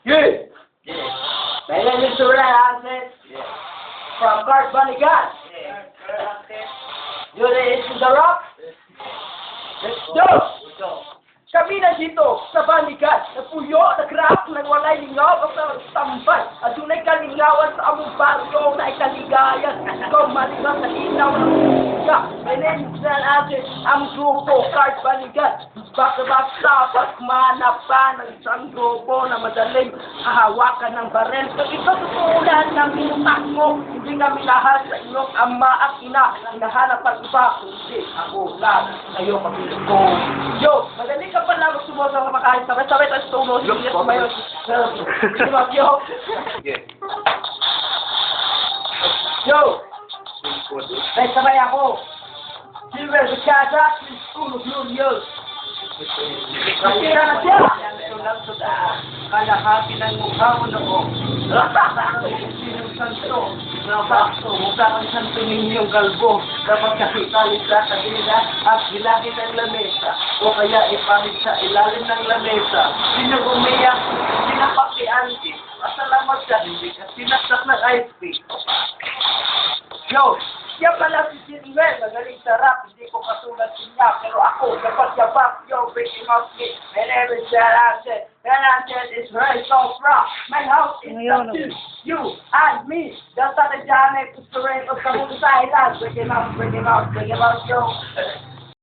Good. Yeah. My name is Ray Hansen Yeah. from Clark Bunny Gun. Yeah. You ready to the rock? Let's go! Kami na dito sa Banigan, napuyo, nagrap, nagwalay lingaw, at tambay. At tunay kalingawan sa among baryo na ikaligayan. Ikaw maligang sa inaw ng musika. My name is Ray Hansen, ang grupo, Clark Banigan. Back-to-back sapat, manap pa ng isang grupo na madaling hahawakan ng barel. Pag ito tutulan ng inutak mo, hindi kami lahat sa inyong ama at ina. Hinahanap ang iba, kundi ako lang. Kayo kapilin ko. Yo, madali ka pala gusto mo sa makain. Sabay-sabay tayo tulog. Hindi ko mayon. Yo. Yeah. Yo. Sabay ako. Silver, Bicasa, School of Glorious. Masira na siya! Ito lang sa daan. Kalahati ng mukha mo na ko. Sinong santo? Nabakso, mukha kang santo ninyong kalbo. Kapag nakitalit sa kanila at gilagin ng lamesa. O kaya ipamit sa ilalim ng lamesa. Sino umiyak? Sinapakianti. Pasalamat ka, hindi ka sinaksak ng ice cream. Yo! Siya pala si Silver, magaling sa rap, hindi ko katulad niya, pero ako, dapat-dapat, yo, breaking out me, my name is Hansen. Hansen is very soft rock. My house is the two, you and me. That's how the Janet is the rain of the moon silence. Break him out, yo.